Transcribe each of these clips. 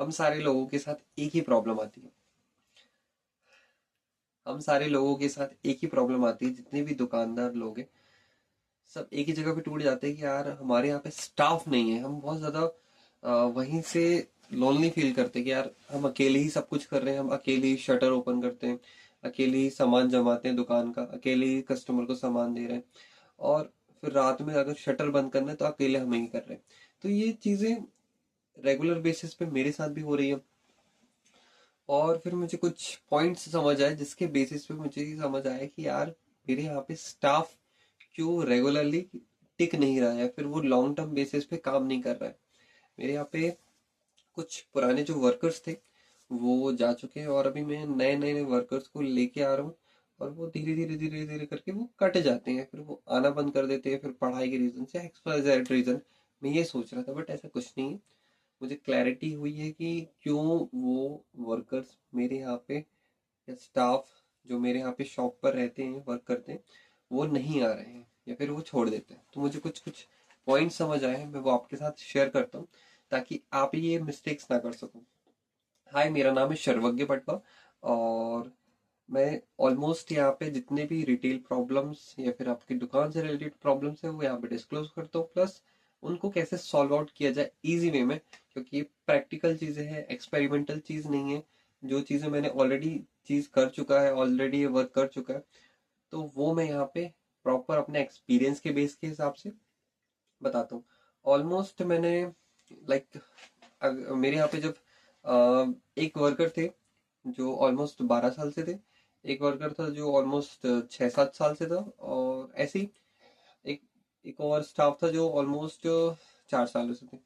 हम सारे लोगों के साथ एक ही प्रॉब्लम आती है। हम सारे लोगों के साथ एक ही प्रॉब्लम आती है, जितने भी दुकानदार लोग हैं सब एक ही जगह पे टूट जाते हैं कि यार हमारे यहाँ पे स्टाफ नहीं है। हम बहुत ज्यादा वहीं से लोनली फील करते हैं कि यार हम अकेले ही सब कुछ कर रहे हैं, हम अकेले ही शटर ओपन करते हैं, अकेले ही सामान जमाते हैं दुकान का, अकेले ही कस्टमर को सामान दे रहे हैं, और फिर रात में अगर शटर बंद करना है तो अकेले हम ही कर रहे हैं। तो ये चीजें रेगुलर बेसिस पे मेरे साथ भी हो रही है। और फिर मुझे कुछ पॉइंट्स समझ आए जिसके बेसिस पे मुझे ये समझ आया कि यार मेरे यहाँ पे स्टाफ क्यों रेगुलरली टिक नहीं रहा है, फिर वो लॉन्ग टर्म बेसिस पे काम नहीं कर रहा है। मेरे यहाँ पे कुछ पुराने जो वर्कर्स थे वो जा चुके हैं, और अभी मैं नए नए वर्कर्स को लेके आ रहा हूँ, और वो धीरे धीरे धीरे धीरे करके वो कट जाते हैं, फिर वो आना बंद कर देते हैं, फिर पढ़ाई के रीजन से XYZ रीजन। मैं ये सोच रहा था बट ऐसा कुछ नहीं है। मुझे क्लैरिटी हुई है कि क्यों वो वर्कर्स मेरे यहाँ पे, या स्टाफ जो मेरे यहाँ पे शॉप पर रहते हैं वर्क करते हैं, वो नहीं आ रहे हैं या फिर वो छोड़ देते हैं। तो मुझे कुछ कुछ पॉइंट समझ आए हैं, मैं वो आपके साथ शेयर करता हूँ ताकि आप ये मिस्टेक्स ना कर सको। हाय, मेरा नाम है सर्वज्ञ पटवा, और मैं ऑलमोस्ट यहाँ पे जितने भी रिटेल प्रॉब्लम्स या फिर आपकी दुकान से रिलेटेड प्रॉब्लम्स है वो यहाँ पे डिस्क्लोज करता हूँ, प्लस उनको कैसे सॉल्व आउट किया जाए इजी वे में, क्योंकि ये प्रैक्टिकल चीजें हैं, एक्सपेरिमेंटल चीज नहीं है। जो चीजें मैंने ऑलरेडी चीज कर चुका है, ऑलरेडी ये वर्क कर चुका है, तो वो मैं यहाँ पे प्रॉपर अपने एक्सपीरियंस के बेस के हिसाब से बताता हूँ। ऑलमोस्ट मैंने लाइक मेरे यहाँ पे जब एक वर्कर थे जो ऑलमोस्ट 12 साल से थे, एक वर्कर था जो ऑलमोस्ट 6-7 साल से था, और ऐसे ही एक एक और स्टाफ था जो ऑलमोस्ट 4 सालों से थे।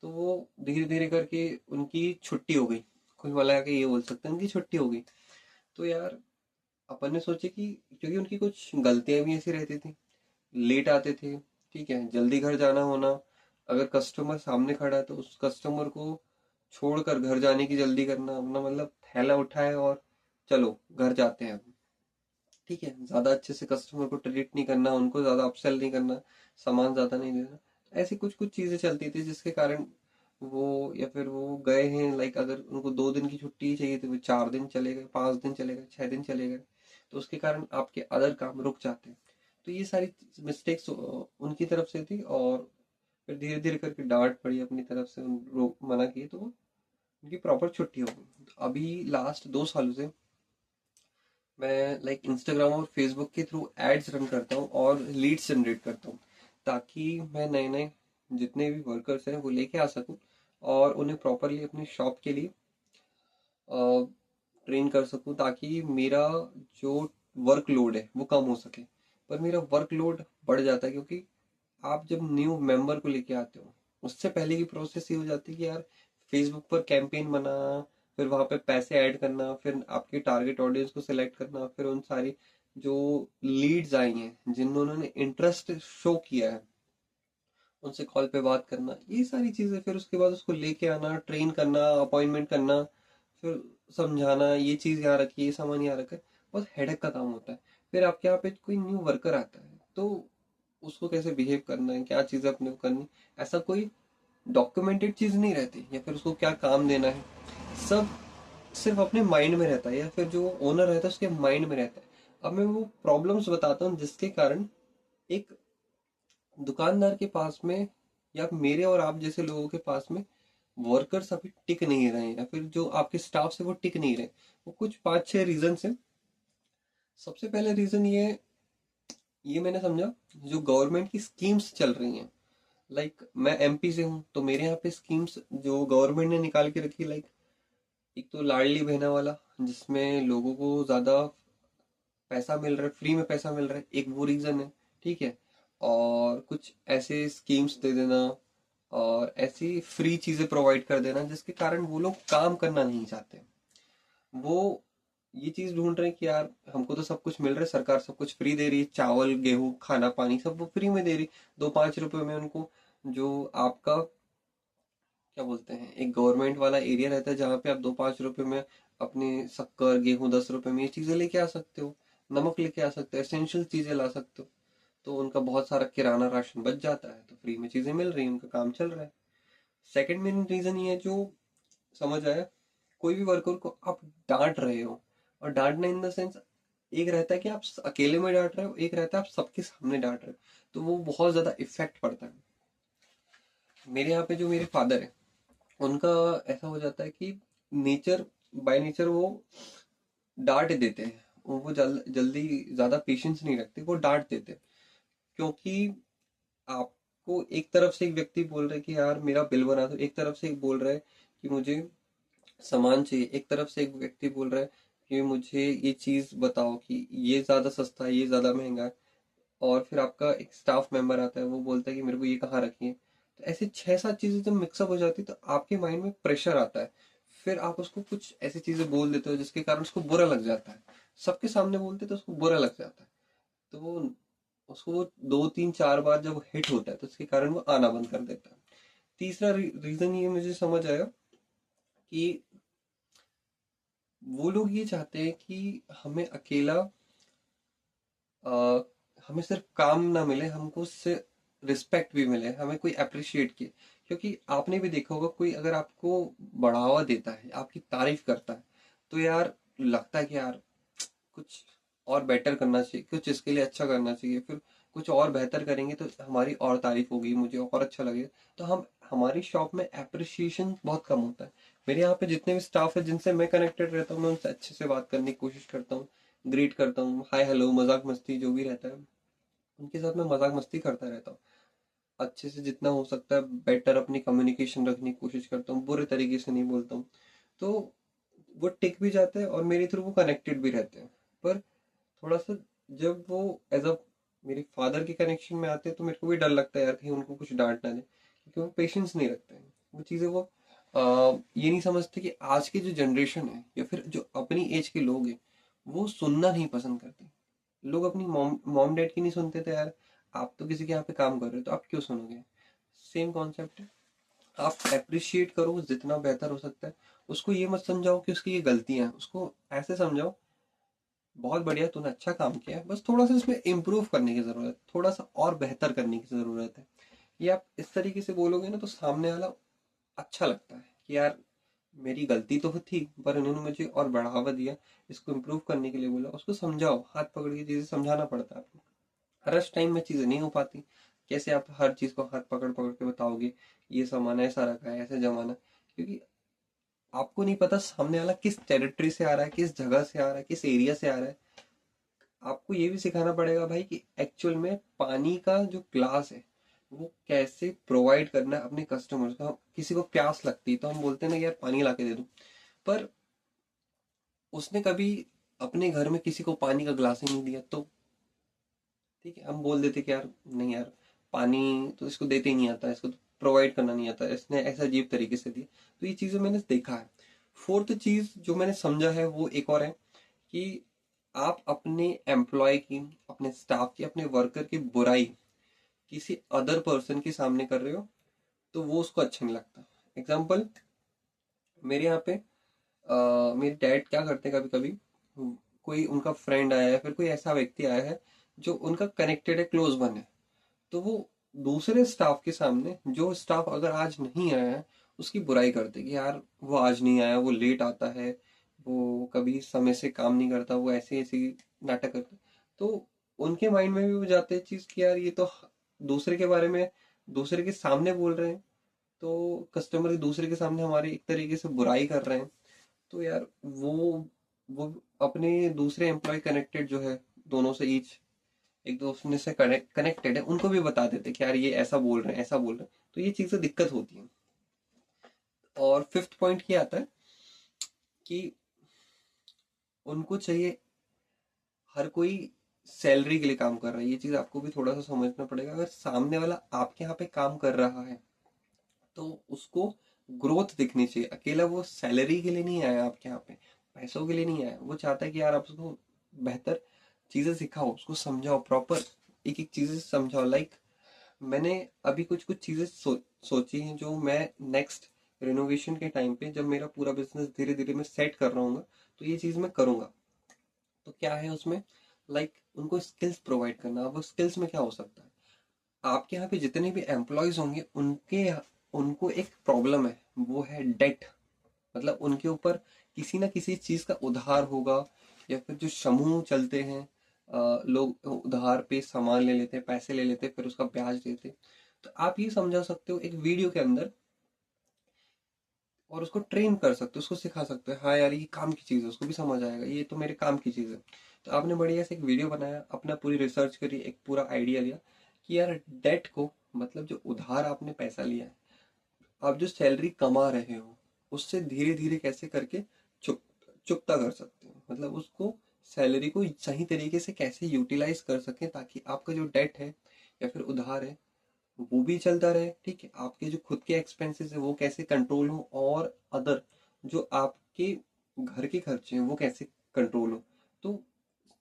तो वो धीरे धीरे करके उनकी छुट्टी हो गई, कुल मिला के ये बोल सकते हैं उनकी छुट्टी हो गई। तो यार अपन ने सोचे कि क्योंकि उनकी कुछ गलतियां भी ऐसी रहती थी, लेट आते थे, ठीक है, जल्दी घर जाना होना, अगर कस्टमर सामने खड़ा है तो उस कस्टमर को छोड़कर घर जाने की जल्दी करना, अपना मतलब थैला उठाए और चलो घर जाते हैं, ठीक है, ज्यादा अच्छे से कस्टमर को ट्रीट नहीं करना, उनको ज्यादा अपसेल नहीं करना, सामान ज्यादा नहीं देना। ऐसी कुछ कुछ चीजें चलती थी जिसके कारण वो, या फिर वो गए हैं लाइक अगर उनको 2 दिन की छुट्टी चाहिए थी वो 4 दिन चले गए, 5 दिन चले गए, 6 दिन चले गए, तो उसके कारण आपके अदर काम रुक जाते हैं। तो ये सारी मिस्टेक्स उनकी तरफ से थी, और फिर धीरे धीरे करके डांट पड़ी अपनी तरफ से, उन रोक मना किए तो उनकी प्रॉपर छुट्टी हो गई। तो अभी लास्ट 2 सालों से मैं लाइक इंस्टाग्राम और फेसबुक के थ्रू एड्स रन करता हूँ और लीड्स जनरेट करता हूँ, ताकि मैं नए नए जितने भी वर्कर्स हैं वो लेके आ सकूँ, और उन्हें प्रॉपरली अपनी शॉप के लिए ट्रेन कर सकूँ, ताकि मेरा जो वर्कलोड है वो कम हो सके। पर मेरा वर्कलोड बढ़ जाता है, क्योंकि आप जब न्यू मेंबर को लेके आते हो उससे पहले की प्रोसेस ये हो जाती है कि यार फेसबुक पर कैंपेन बनाना, फिर वहां पे पैसे ऐड करना, फिर आपके टारगेट ऑडियंस को सिलेक्ट करना, फिर उन सारी जो लीड्स आई हैं जिन्होंने इंटरेस्ट शो किया है उनसे कॉल पे बात करना, ये सारी चीजें, फिर उसके बाद उसको लेके आना, ट्रेन करना, अपॉइंटमेंट करना, फिर समझाना ये चीज यहाँ रखिए, ये सामान यहाँ रखे, बहुत हेडेक का काम होता है। फिर आपके यहाँ पे कोई न्यू वर्कर आता है तो उसको कैसे बिहेव करना है, क्या चीजें अपने को करनी, ऐसा कोई डॉक्यूमेंटेड चीज नहीं रहती, या फिर उसको क्या काम देना है, सब सिर्फ अपने माइंड में रहता है, या फिर जो ओनर रहता है उसके माइंड में रहता है। अब मैं वो प्रॉब्लम्स बताता हूँ जिसके कारण एक दुकानदार के पास में, या मेरे और आप जैसे लोगों के पास में वर्कर्स अभी टिक नहीं रहे हैं, या फिर जो आपके स्टाफ से वो टिक नहीं रहे। वो कुछ 5-6 रीजन है। सबसे पहले रीजन ये मैंने समझा, जो गवर्नमेंट की स्कीम्स चल रही हैं, लाइक मैं MP से हूँ तो मेरे यहाँ पे स्कीम्स जो गवर्नमेंट ने निकाल के रखी, लाइक एक तो लाडली बहना वाला, जिसमें लोगों को ज्यादा पैसा मिल रहा है, फ्री में पैसा मिल रहा है, एक वो रीजन है, ठीक है। और कुछ ऐसे स्कीम्स दे देना और ऐसी फ्री चीजें प्रोवाइड कर देना जिसके कारण वो लोग काम करना नहीं चाहते। वो ये चीज ढूंढ रहे हैं कि यार हमको तो सब कुछ मिल रहा है, सरकार सब कुछ फ्री दे रही है, चावल गेहूं खाना पानी सब वो फ्री में दे रही, 2-5 रुपए में उनको, जो आपका क्या बोलते हैं, एक गवर्नमेंट वाला एरिया रहता है जहाँ पे आप 2-5 रुपए में अपनी शक्कर गेहूं 10 रुपए में ये चीजें लेके आ सकते हो, नमक लेके आ सकते हो, एसेंशियल चीजें ला सकते हो। तो उनका बहुत सारा किराना राशन बच जाता है, तो फ्री में चीजें मिल रही है, उनका काम चल रहा है। सेकंड मेन रीजन ये है, जो समझ आया? कोई भी वर्कर को आप डांट रहे हो, और डांटना इन द सेंस, एक रहता है कि आप अकेले में डांट रहे हो, एक रहता है आप सबके सामने डांट रहे हो, तो वो बहुत ज्यादा इफेक्ट पड़ता है। मेरे यहाँ पे जो मेरे फादर है, उनका ऐसा हो जाता है कि नेचर, बाय नेचर वो डांट देते हैं। वो जल्दी ज्यादा पेशेंस नहीं रखते, वो डांट देते हैं। क्योंकि आपको एक तरफ से एक व्यक्ति बोल रहा है कि यार मेरा बिल बना दो, एक तरफ से एक बोल रहा है कि मुझे सामान चाहिए, एक तरफ से एक व्यक्ति बोल रहा है कि मुझे ये चीज बताओ कि ये ज्यादा सस्ता है, ये ज्यादा महंगा है, और फिर आपका एक स्टाफ मेंबर आता है, वो बोलता है कि मेरे को ये कहाँ रखी है। तो ऐसी 6-7 चीजें जब मिक्सअप हो जाती है तो आपके माइंड में प्रेशर आता है। फिर आप उसको कुछ ऐसी चीजें बोल देते हो जिसके कारण उसको बुरा लग जाता है। सबके सामने बोलते तो उसको बुरा लग जाता है। तो वो उसको वो 2-3-4 बार जब हिट होता है तो उसके कारण वो आना बंद कर देता है। तीसरा रीजन ये मुझे समझ आया कि वो लोग ये चाहते हैं कि हमें अकेला, आ, हमें सिर्फ काम ना मिले, हमको उससे रिस्पेक्ट भी मिले, हमें कोई अप्रिशिएट किए। क्योंकि आपने भी देखा होगा, कोई अगर आपको बढ़ावा देता है, आपकी तारीफ करता है, तो यार लगता है कि यार कुछ और बेटर करना चाहिए, कुछ इसके लिए अच्छा करना चाहिए, फिर कुछ और बेहतर करेंगे तो हमारी और तारीफ होगी, मुझे और अच्छा लगेगा। तो हम, हमारी शॉप में अप्रिशिएशन बहुत कम होता है। मेरे यहाँ पे जितने भी स्टाफ है जिनसे मैं कनेक्टेड रहता हूँ, मैं उनसे अच्छे से बात करने की कोशिश करता हूँ, ग्रीट करता हूँ, हाय हेलो, मजाक मस्ती जो भी रहता है उनके साथ मैं मजाक मस्ती करता रहता हूँ। अच्छे से जितना हो सकता है बेटर अपनी कम्युनिकेशन रखने की कोशिश करता हूँ, बुरे तरीके से नहीं बोलता हूँ। तो वो टिक भी जाते हैं और मेरे थ्रू वो कनेक्टेड भी रहते हैं। पर थोड़ा सा जब वो एज अ मेरे फादर के कनेक्शन में आते हैं तो मेरे को भी डर लगता है यार, कहीं उनको कुछ डांट ना दे, क्योंकि वो पेशेंस नहीं रखते हैं। वो चीज़ें वो ये नहीं समझते कि आज की जो जनरेशन है या फिर जो अपनी एज के लोग हैं, वो सुनना नहीं पसंद करते। लोग अपनी मॉम मॉम डैड की नहीं सुनते थे यार। आप तो किसी के यहाँ पे काम कर रहे हो तो आप क्यों सुनोगे? सेम कॉन्सेप्ट है। आप अप्रिशिएट करो जितना बेहतर हो सकता है। उसको ये मत समझाओ कि उसकी ये गलतियां हैं, उसको ऐसे समझाओ, बहुत बढ़िया तूने अच्छा काम किया है, बस थोड़ा सा इसमें इम्प्रूव करने की जरूरत है, थोड़ा सा और बेहतर करने की जरूरत है। ये आप इस तरीके से बोलोगे ना तो सामने वाला अच्छा लगता है कि यार मेरी गलती तो थी पर उन्होंने मुझे और बढ़ावा दिया, इसको इम्प्रूव करने के लिए बोला। उसको समझाओ, हाथ पकड़ के चीजें समझाना पड़ता है आपको। हर उस टाइम में चीजें नहीं हो पाती। कैसे आप हर चीज को हाथ पकड़ पकड़ के बताओगे ये सामान ऐसा रखा है, ऐसे जमाना, क्योंकि आपको नहीं पता सामने वाला किस टेरिटरी से आ रहा है, किस जगह से आ रहा है, किस एरिया से आ रहा है। आपको ये भी सिखाना पड़ेगा भाई कि एक्चुअल में पानी का जो ग्लास है वो कैसे प्रोवाइड करना है अपने कस्टमर्स को। किसी को प्यास लगती है तो हम बोलते हैं ना यार पानी ला के दे दो, पर उसने कभी अपने घर में किसी को पानी का ग्लास ही नहीं दिया तो ठीक है, हम बोल देते कि यार नहीं यार, पानी तो इसको देते ही नहीं आता, इसको तो प्रोवाइड करना नहीं आता, इसने ऐसा अजीब तरीके से दिया। तो ये चीजें मैंने देखा है। फोर्थ चीज जो मैंने समझा है वो एक और है कि आप अपने एम्प्लॉय की, अपने स्टाफ की, अपने वर्कर की बुराई किसी अदर पर्सन के सामने कर रहे हो तो वो उसको अच्छा नहीं लगता। एग्जाम्पल, मेरे यहाँ पे मेरे डैड क्या करते हैं, कभी कभी कोई उनका फ्रेंड आया है, फिर कोई ऐसा व्यक्ति आया है जो उनका कनेक्टेड है, क्लोज वन है, तो वो दूसरे स्टाफ के सामने, जो स्टाफ अगर आज नहीं आया है, उसकी बुराई करते कि यार वो आज नहीं आया, वो लेट आता है, वो कभी समय से काम नहीं करता, वो ऐसे ऐसे नाटक करता। तो उनके माइंड में भी वो जाते हैं चीज कि यार ये तो दूसरे के बारे में, दूसरे के सामने बोल रहे हैं, तो कस्टमर दूसरे के सामने हमारी एक तरीके से बुराई कर रहे हैं। तो यार वो अपने दूसरे एम्प्लॉय कनेक्टेड जो है, दोनों से ईच एक दूसरे से कनेक्टेड है, उनको भी बता देते कि यार ये ऐसा बोल रहे हैं, ऐसा बोल रहे हैं, तो ये चीजें दिक्कत होती है। और फिफ्थ पॉइंट ये आता है कि उनको चाहिए, हर कोई सैलरी के लिए काम कर रहा है, ये चीज आपको भी थोड़ा सा समझना पड़ेगा। अगर सामने वाला आपके यहाँ पे काम कर रहा है तो उसको ग्रोथ दिखनी चाहिए। अकेला वो सैलरी के लिए नहीं आया आपके यहाँ पे, पैसों के लिए नहीं आया, वो चाहता है कि यार आप उसको बेहतर चीजें सिखाओ, उसको समझाओ, प्रॉपर एक एक चीजें समझाओ। लाइक मैंने अभी कुछ कुछ चीजें सोची हैं जो मैं नेक्स्ट रिनोवेशन के टाइम पे, जब मेरा पूरा बिजनेस धीरे धीरे मैं सेट कर रहा हूँ, तो ये चीज मैं करूंगा। तो क्या है उसमें, लाइक उनको स्किल्स प्रोवाइड करना। वो स्किल्स में क्या हो सकता है, आपके यहाँ पे जितने भी एम्प्लॉयज होंगे उनके, उनको एक प्रॉब्लम है, वो है डेट। मतलब उनके ऊपर किसी ना किसी चीज का उधार होगा, या फिर जो समूह चलते हैं, लोग उधार पे सामान ले लेते हैं, पैसे ले लेते हैं, फिर उसका ब्याज देते हैं। तो आप ये समझा सकते हो एक वीडियो के अंदर, और उसको ट्रेन कर सकते हो, उसको सिखा सकते हो, हाँ यार ये काम की चीज़ है, उसको भी समझ आएगा, ये तो मेरे काम की चीज़ है। तो आपने बढ़िया से एक वीडियो बनाया, अपना पूरी रिसर्च करी, एक पूरा आइडिया लिया कि यार डेट को, मतलब जो उधार आपने पैसा लिया है, आप जो सैलरी कमा रहे हो उससे धीरे धीरे कैसे करके चुक चुकता कर सकते हो, मतलब उसको, सैलरी को सही तरीके से कैसे यूटिलाइज कर सकें, ताकि आपका जो डेट है या फिर उधार है वो भी चलता रहे, ठीक है, आपके जो खुद के एक्सपेंसेस है वो कैसे कंट्रोल हो, और अदर जो आपके घर के खर्चे हैं वो कैसे कंट्रोल हो। तो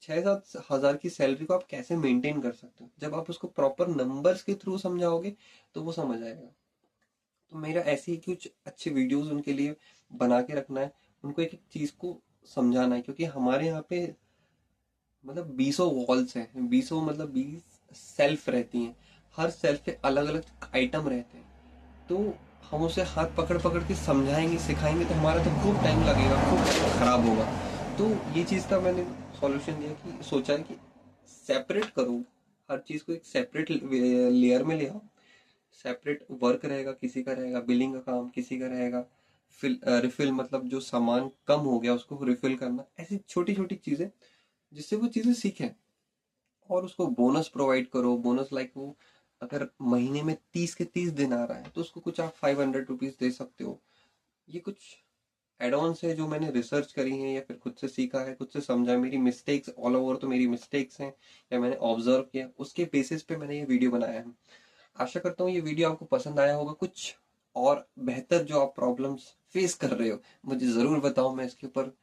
6-7 हज़ार की सैलरी को आप कैसे मेंटेन कर सकते हो, जब आप उसको प्रॉपर नंबर्स के थ्रू समझाओगे तो वो समझ आएगा। तो मेरा ऐसे ही कुछ अच्छे वीडियोस उनके लिए बना के रखना है, उनको एक एक चीज को समझाना है, क्योंकि हमारे यहाँ पे मतलब 20 वॉल्स हैं, 20 मतलब 20 सेल्फ रहती हैं, हर सेल्फ पे अलग अलग आइटम रहते हैं। तो हम उसे हाथ पकड़ पकड़ के समझाएंगे सिखाएंगे तो हमारा तो खूब टाइम लगेगा, खूब टाइम खराब होगा। तो ये चीज़ का मैंने सॉल्यूशन दिया कि सोचा है कि सेपरेट करो, हर चीज़ को एक सेपरेट लेयर में ले आओ। सेपरेट वर्क रहेगा, किसी का रहेगा बिलिंग का काम, किसी का रहेगा रिफिल, मतलब जो सामान कम हो गया उसको रिफिल करना, ऐसी छोटी छोटी चीज़ें जिससे वो चीज़ें सीखें। और उसको बोनस प्रोवाइड करो, बोनस लाइक वो अगर महीने में 30 के 30 दिन आ रहा है तो उसको कुछ आप 500 रुपीज दे सकते हो। ये कुछ एडवांस है जो मैंने रिसर्च करी है या फिर खुद से सीखा है, खुद से समझा है, मेरी मिस्टेक्स ऑल ओवर तो मेरी मिस्टेक्स हैं, या मैंने ऑब्जर्व किया, उसके बेसिस पे मैंने ये वीडियो बनाया है। आशा करता हूँ ये वीडियो आपको पसंद आया होगा। कुछ और बेहतर जो आप प्रॉब्लम्स फेस कर रहे हो मुझे ज़रूर बताओ, मैं इसके ऊपर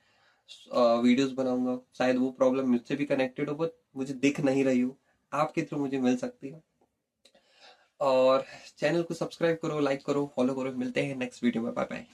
वीडियोस बनाऊंगा। शायद वो प्रॉब्लम मुझसे भी कनेक्टेड हो बट मुझे दिख नहीं रही हो, आपके थ्रू मुझे मिल सकती है। और चैनल को सब्सक्राइब करो, लाइक करो, फॉलो करो। मिलते हैं नेक्स्ट वीडियो में। Bye bye.